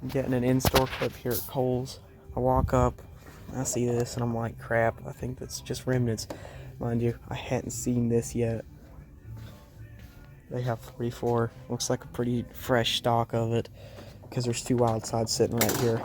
I'm getting an in-store clip here at Kohl's. I walk up, I see this, and I'm like, crap, I think that's just remnants. Mind you, I hadn't seen this yet. They have 44. Looks like a pretty fresh stock of it, because there's 2 wild sides sitting right here.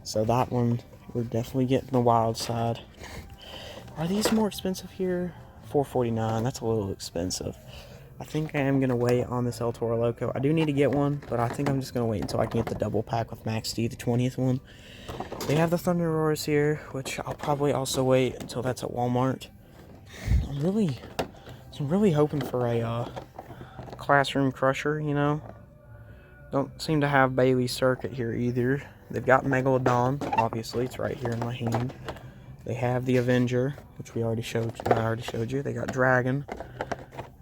So that one, we're definitely getting the wild side. Are these more expensive here? $4.49. That's a little expensive. I think I am going to wait on this El Toro Loco. I do need to get one, but I think I'm just going to wait until I can get the double pack with Max D, the 20th one. They have the Thunder Roars here, which I'll probably also wait until that's at Walmart. I'm really hoping for a Classroom Crusher, you know. Don't seem to have Bailey Circuit here either. They've got Megalodon, obviously, it's right here in my hand. They have the Avenger, which I already showed you. They got Dragon.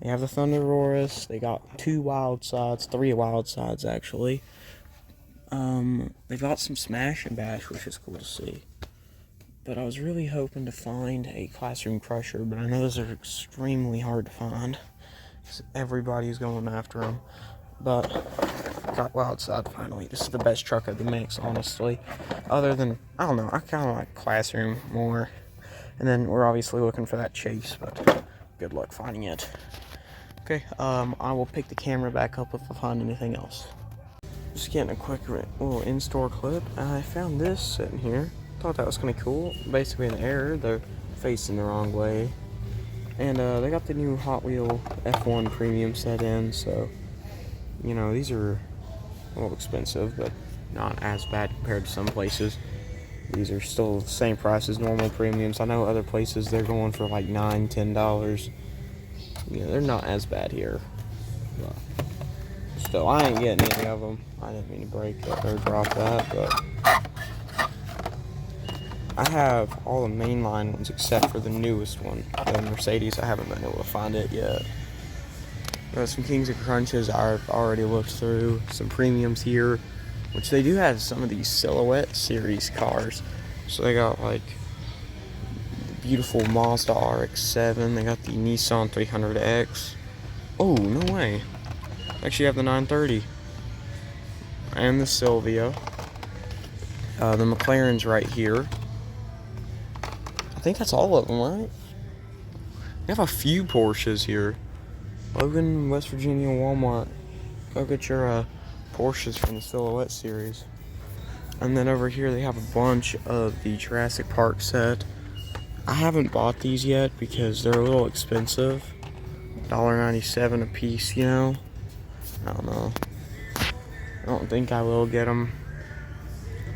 They have the Thunder Roars. They got 2 wild sides, 3 wild sides actually. They've got some Smash and Bash, which is cool to see. But I was really hoping to find a Classroom Crusher, but I know those are extremely hard to find, because everybody's going after them. But got wild side finally. This is the best truck of the mix, honestly. Other than, I don't know, I kind of like Classroom more. And then we're obviously looking for that Chase, but good luck finding it. Okay, I will pick the camera back up if I find anything else. Just getting a quick little in-store clip. I found this sitting here. Thought that was kind of cool. Basically in the air, they're facing the wrong way. And they got the new Hot Wheel F1 Premium set in, so, you know, these are a little expensive, but not as bad compared to some places. These are still the same price as normal premiums. I know other places they're going for like $9, $10. Yeah, they're not as bad here. But still, I ain't getting any of them. I didn't mean to break that or drop that, but I have all the mainline ones except for the newest one, the Mercedes. I haven't been able to find it yet. Got some Kings of Crunches I've already looked through. Some premiums here, which they do have some of these Silhouette series cars. So they got like beautiful Mazda RX-7. They got the Nissan 300X. Oh, no way. Actually have the 930. And the Silvia. The McLaren's right here. I think that's all of them, right? They have a few Porsches here. Logan, West Virginia, Walmart. Go get your Porsches from the Silhouette series. And then over here they have a bunch of the Jurassic Park set. I haven't bought these yet because they're a little expensive. $1.97 a piece, you know. I don't know. I don't think I will get them.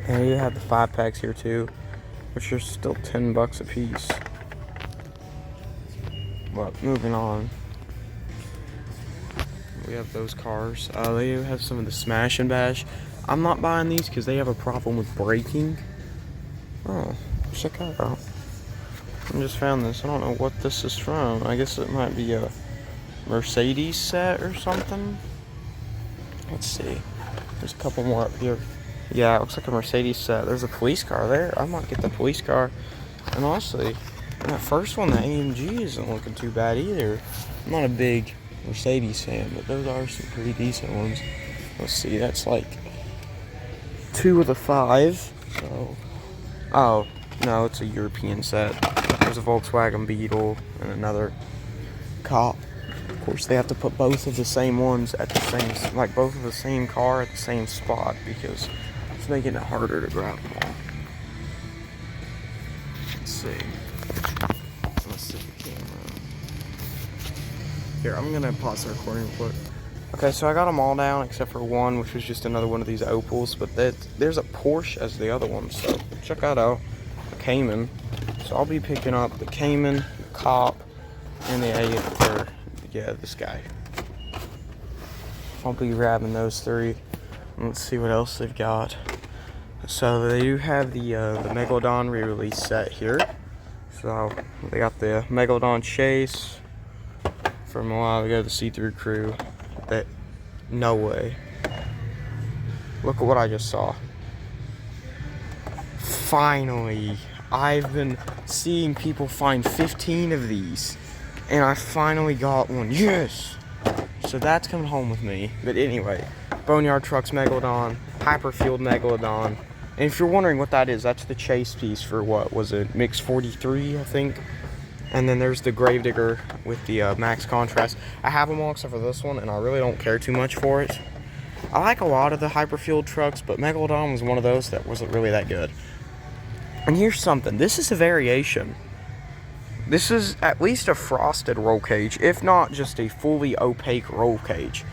And you have the 5-packs here too, which are still $10 a piece. But moving on. We have those cars. They have some of the Smash and Bash. I'm not buying these because they have a problem with braking. Oh, check that out. I just found this. I don't know what this is from. I guess it might be a Mercedes set or something. Let's see. There's a couple more up here. Yeah, it looks like a Mercedes set. There's a police car there. I might get the police car. And honestly, that first one, the AMG, isn't looking too bad either. I'm not a big Mercedes fan, but those are some pretty decent ones. Let's see. That's like 2 of the 5. So, oh no, it's a European set. There's a Volkswagen Beetle and another Cop. Of course, they have to put both of the same ones at the same, like both of the same car at the same spot because it's making it harder to grab them all. Let's see. Let's set the camera. Here, I'm gonna pause the recording real quick. Okay, so I got them all down except for one, which was just another one of these Opals, but there's a Porsche as the other one, so check that out. Cayman. So I'll be picking up the Cayman, the Cop, and the this guy. I'll be grabbing those 3. Let's see what else they've got. So they do have the Megalodon re-release set here. So they got the Megalodon Chase from a while ago, the See-Through Crew. No way. Look at what I just saw. Finally. I've been seeing people find 15 of these, and I finally got one. Yes! So that's coming home with me. But anyway, Boneyard Trucks Megalodon. Hyperfield Megalodon. And if you're wondering what that is, that's the chase piece for what was it, Mix 43, I think. And then there's the Gravedigger with the max contrast. I have them all except for this one, and I really don't care too much for it. I like a lot of the Hyperfield trucks, but Megalodon was one of those that wasn't really that good. And here's something. This is a variation. This is at least a frosted roll cage, if not just a fully opaque roll cage.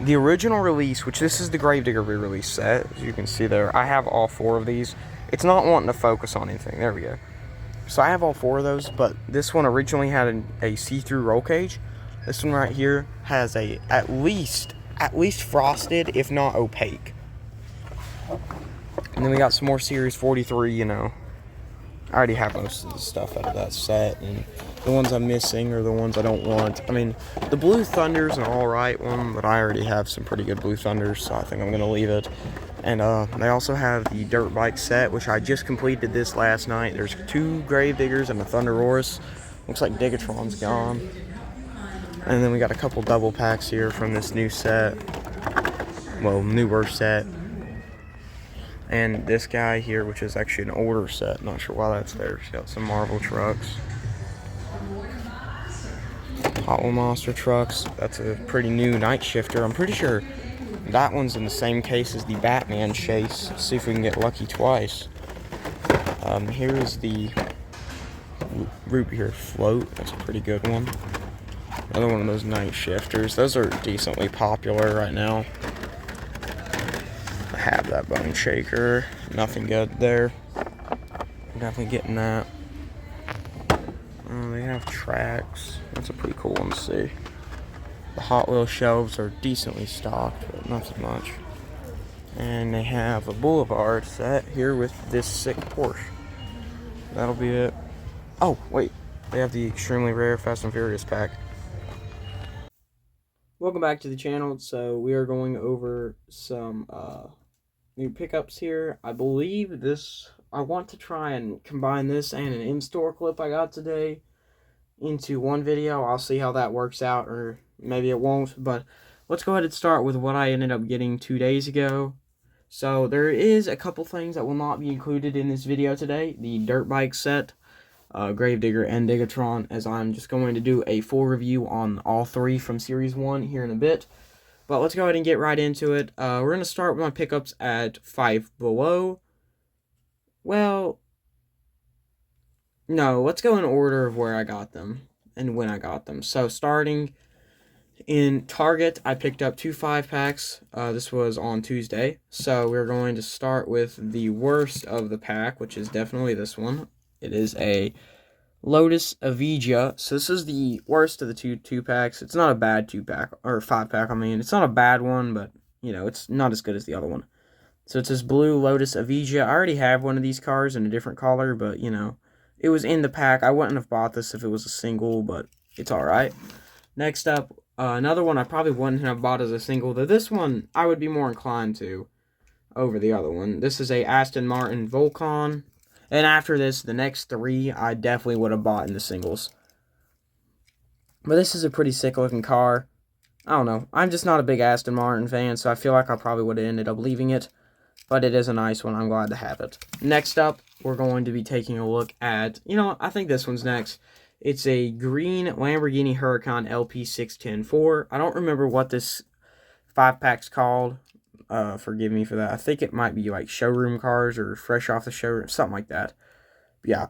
The original release, which this is the Gravedigger re-release set, as you can see there, I have all 4 of these. It's not wanting to focus on anything. There we go. So I have all 4 of those, but this one originally had a see-through roll cage. This one right here has a at least frosted, if not opaque. And then we got some more Series 43, you know. I already have most of the stuff out of that set, and the ones I'm missing are the ones I don't want. I mean, the Blue Thunder's an alright one, but I already have some pretty good Blue Thunders, so I think I'm going to leave it. And they also have the dirt bike set, which I just completed this last night. There's 2 Gravediggers and a Thunderosaurus. Looks like Digatron's gone. And then we got a couple double packs here from this new set. Well, newer set. And this guy here, which is actually an older set. Not sure why that's there. It's got some Marvel trucks. Hot Wheel Monster trucks. That's a pretty new Night Shifter. I'm pretty sure that one's in the same case as the Batman Chase. Let's see if we can get lucky twice. Here is the Root Beer Float. That's a pretty good one. Another one of those Night Shifters. Those are decently popular right now. I have that Bone Shaker. Nothing good there. Definitely getting that. They have tracks. That's a pretty cool one to see. The Hot Wheel shelves are decently stocked, but nothing much. And they have a Boulevard set here with this sick Porsche. That'll be it. Oh, wait. They have the extremely rare Fast and Furious pack. Welcome back to the channel. So we are going over some new pickups here. I believe this, I want to try and combine this and an in-store clip I got today into one video. I'll see how that works out, or maybe it won't, but let's go ahead and start with what I ended up getting 2 days ago. So there is a couple things that will not be included in this video today. The dirt bike set, Gravedigger and Digatron, as I'm just going to do a full review on all 3 from Series 1 here in a bit. But let's go ahead and get right into it. We're going to start with my pickups at Five Below. Well, no, let's go in order of where I got them and when I got them. So starting in Target, I picked up 2 5-packs. This was on Tuesday. So we're going to start with the worst of the pack, which is definitely this one. It is a Lotus Avigia. So this is the worst of the two packs. It's not a bad 2-pack, or 5-pack, I mean. It's not a bad one, but, you know, it's not as good as the other one. So it's this blue Lotus Avigia. I already have one of these cars in a different color, but, you know, it was in the pack. I wouldn't have bought this if it was a single, but it's alright. Next up, another one I probably wouldn't have bought as a single, though this one I would be more inclined to over the other one. This is a Aston Martin Volcon. And after this, the next 3 I definitely would have bought in the singles. But this is a pretty sick looking car. I don't know. I'm just not a big Aston Martin fan, so I feel like I probably would have ended up leaving it. But it is a nice one. I'm glad to have it. Next up, we're going to be taking a look at, you know, I think this one's next. It's a green Lamborghini Huracan LP6104. I don't remember what this 5-pack's called. Forgive me for that. I think it might be like showroom cars or fresh off the showroom, something like that. But yeah,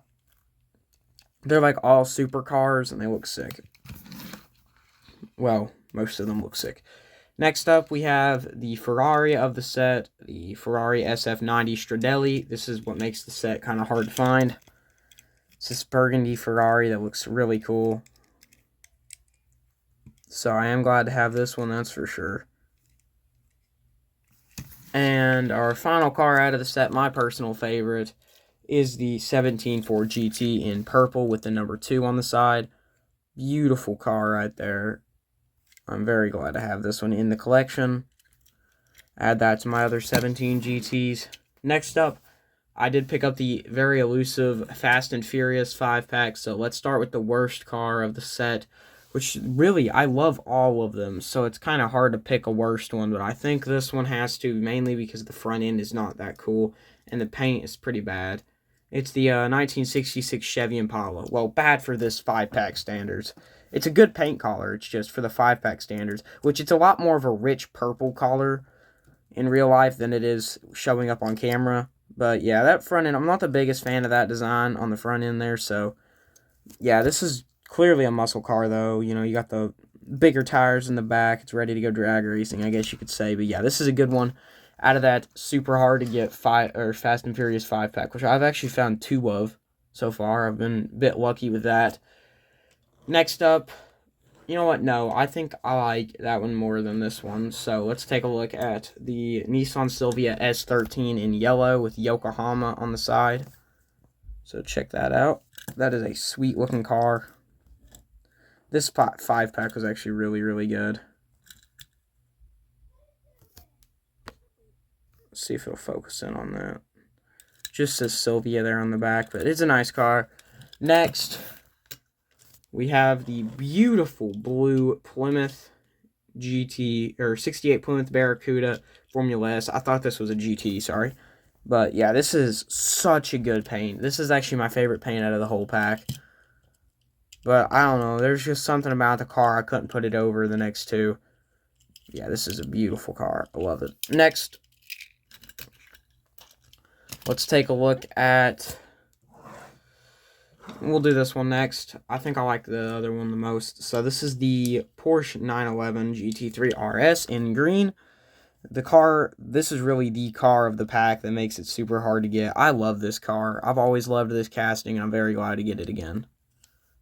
they're like all supercars and they look sick. Well, most of them look sick. Next up, we have the Ferrari of the set, the Ferrari SF90 Stradelli. This is what makes the set kind of hard to find. It's this burgundy Ferrari that looks really cool. So I am glad to have this one, that's for sure. And our final car out of the set, my personal favorite, is the 174 GT in purple with the number 2 on the side. Beautiful car right there. I'm very glad to have this one in the collection. Add that to my other 17 GTs. Next up, I did pick up the very elusive Fast and Furious 5-pack. So let's start with the worst car of the set, which really, I love all of them, so it's kind of hard to pick a worst one, but I think this one has to, mainly because the front end is not that cool, and the paint is pretty bad. It's the 1966 Chevy Impala. Well, bad for this 5-pack standards. It's a good paint color, it's just for the 5-pack standards, which it's a lot more of a rich purple color in real life than it is showing up on camera. But yeah, that front end, I'm not the biggest fan of that design on the front end there, so yeah, this is clearly a muscle car, though. You know, you got the bigger tires in the back. It's ready to go drag racing, I guess you could say. But yeah, this is a good one. Out of that super hard to get Fast and Furious 5-pack, which I've actually found 2 of so far. I've been a bit lucky with that. Next up, you know what? No, I think I like that one more than this one. So let's take a look at the Nissan Silvia S13 in yellow with Yokohama on the side. So check that out. That is a sweet looking car. This 5-pack was actually really, really good. Let's see if it'll focus in on that. Just says Silvia there on the back, but it's a nice car. Next, we have the beautiful blue Plymouth GT, or 68 Plymouth Barracuda Formula S. I thought this was a GT, sorry. But yeah, this is such a good paint. This is actually my favorite paint out of the whole pack. But I don't know, there's just something about the car, I couldn't put it over the next two. Yeah, this is a beautiful car. I love it. Next, let's take a look at... We'll do this one next. I think I like the other one the most. So this is the Porsche 911 GT3 RS in green. The car, this is really the car of the pack that makes it super hard to get. I love this car. I've always loved this casting, and I'm very glad to get it again.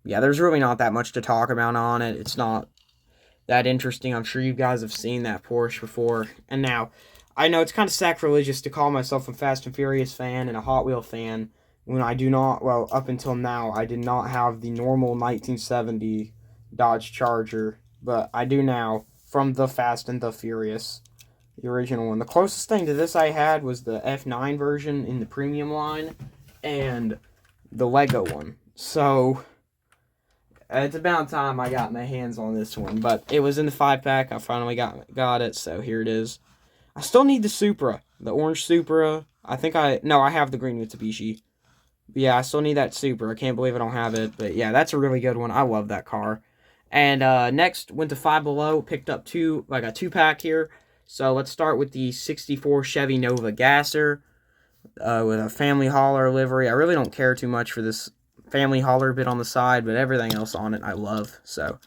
Yeah, there's really not that much to talk about on it. It's not that interesting. I'm sure you guys have seen that Porsche before. And now, I know it's kind of sacrilegious to call myself a Fast and Furious fan and a Hot Wheel fan when I do not, well, up until now, I did not have the normal 1970 Dodge Charger, but I do now from the Fast and the Furious, the original one. The closest thing to this I had was the F9 version in the premium line and the Lego one. So it's about time I got my hands on this one, but it was in the 5-pack. I finally got it, so here it is. I still need the Supra, the orange Supra. I have the green Mitsubishi. But yeah, I still need that Supra. I can't believe I don't have it, but yeah, that's a really good one. I love that car. And next, went to Five Below, picked up a 2-pack here. So let's start with the 64 Chevy Nova Gasser with a family hauler livery. I really don't care too much for this family hauler bit on the side, but everything else on it I love. So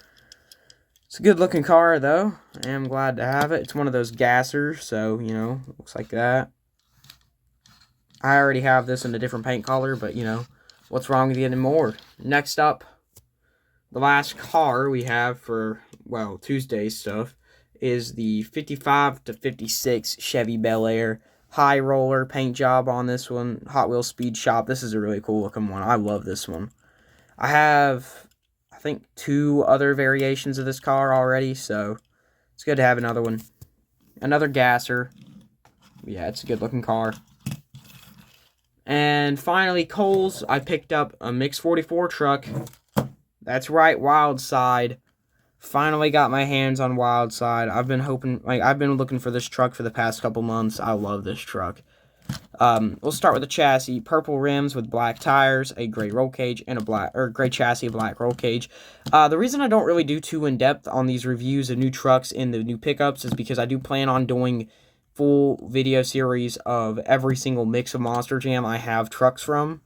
it's a good looking car, though. I am glad to have it. It's one of those gassers, so, you know, looks like that. I already have this in a different paint color, but, you know, what's wrong with getting more? Next up, the last car we have for, well, Tuesday's stuff is the 55 to 56 Chevy Bel Air. High roller paint job on this one. Hot Wheels Speed Shop. This is a really cool looking one. I love this one. I have, I think, 2 other variations of this car already, so it's good to have another one. Another gasser. Yeah, it's a good looking car. And finally, Kohl's, I picked up a Mix 44 truck. That's right, Wildside. Finally got my hands on Wildside. I've been looking for this truck for the past couple months. I love this truck. We'll start with the chassis. Purple rims with black tires, a gray roll cage, and gray chassis, black roll cage. The reason I don't really do too in-depth on these reviews of new trucks and the new pickups is because I do plan on doing full video series of every single mix of Monster Jam I have trucks from,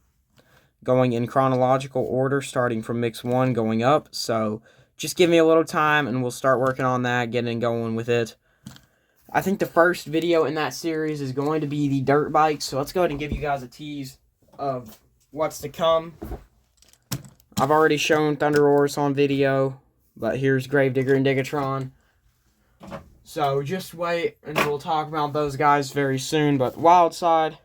going in chronological order, starting from mix 1 going up. So just give me a little time and we'll start working on that, getting going with it. I think the first video in that series is going to be the dirt bikes, so let's go ahead and give you guys a tease of what's to come. I've already shown Thunder Horse on video, but here's Gravedigger and Digatron. So just wait and we'll talk about those guys very soon. But Wildside,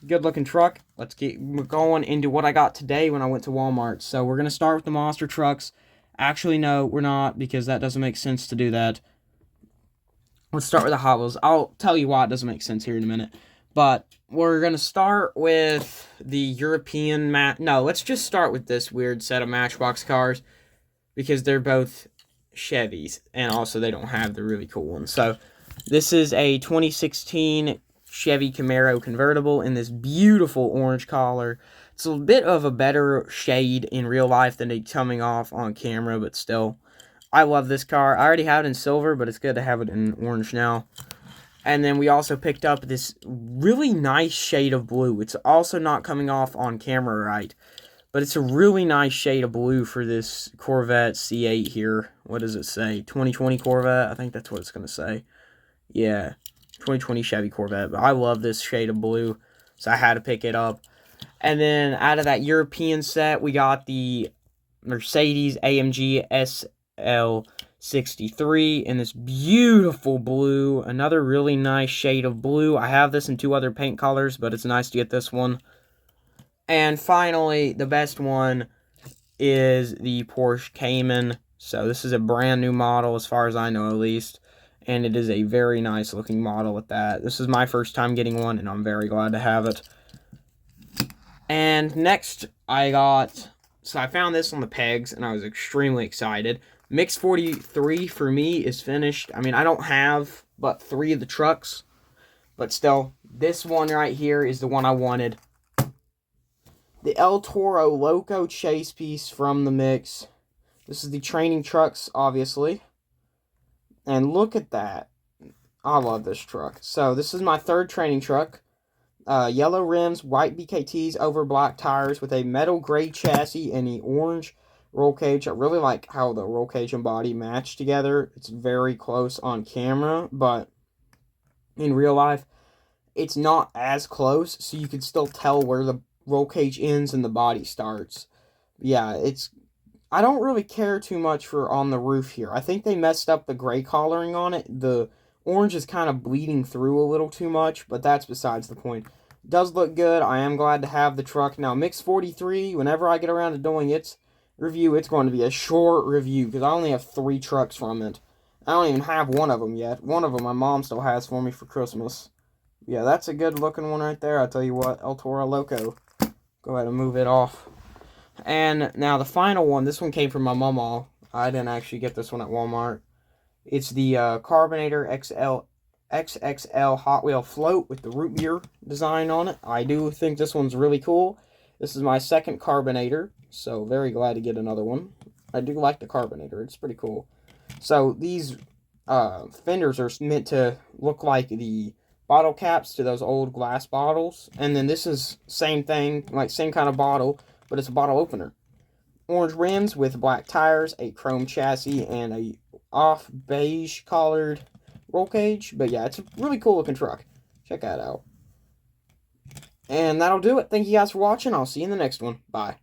good looking truck. Let's keep going into what I got today when I went to Walmart. So we're going to start with the monster trucks. Actually, no, we're not, because that doesn't make sense to do that. Let's start with the Hot Wheels. I'll tell you why it doesn't make sense here in a minute. But we're going to start with the European let's just start with this weird set of Matchbox cars, because they're both Chevys, and also they don't have the really cool ones. So this is a 2016 Chevy Camaro convertible in this beautiful orange color. It's a bit of a better shade in real life than it's coming off on camera, but still, I love this car. I already have it in silver, but it's good to have it in orange now. And then we also picked up this really nice shade of blue. It's also not coming off on camera right, but it's a really nice shade of blue for this Corvette C8 here. What does it say? 2020 Corvette? I think that's what it's going to say. Yeah, 2020 Chevy Corvette. But I love this shade of blue, so I had to pick it up. And then out of that European set, we got the Mercedes AMG SL63 in this beautiful blue. Another really nice shade of blue. I have this in 2 other paint colors, but it's nice to get this one. And finally, the best one is the Porsche Cayman. So this is a brand new model, as far as I know at least. And it is a very nice looking model at that. This is my first time getting one, and I'm very glad to have it. And next, so I found this on the pegs, and I was extremely excited. Mix 43 for me is finished. I mean, I don't have but 3 of the trucks, but still, this one right here is the one I wanted. The El Toro Loco chase piece from the mix. This is the training trucks, obviously. And look at that. I love this truck. So this is my 3rd training truck. Yellow rims, white BKTs over black tires with a metal gray chassis and the orange roll cage. I really like how the roll cage and body match together. It's very close on camera, but in real life, it's not as close, so you can still tell where the roll cage ends and the body starts. Yeah, I don't really care too much for on the roof here. I think they messed up the gray coloring on it. The orange is kind of bleeding through a little too much, but that's besides the point. It does look good. I am glad to have the truck. Now, Mix 43, whenever I get around to doing its review, it's going to be a short review because I only have 3 trucks from it. I don't even have one of them yet. One of them my mom still has for me for Christmas. Yeah, that's a good looking one right there. I'll tell you what, El Toro Loco. Go ahead and move it off. And now the final one, this one came from my mama. I didn't actually get this one at Walmart. It's the Carbonator XXL Hot Wheel float with the root beer design on it. I do think this one's really cool. This is my 2nd Carbonator, so very glad to get another one. I do like the Carbonator. It's pretty cool. So these fenders are meant to look like the bottle caps to those old glass bottles. And then this is same thing, like same kind of bottle, but it's a bottle opener. Orange rims with black tires, a chrome chassis, and a off beige colored roll cage. But yeah, it's a really cool looking truck. Check that out. And that'll do it. Thank you guys for watching. I'll see you in the next one. Bye.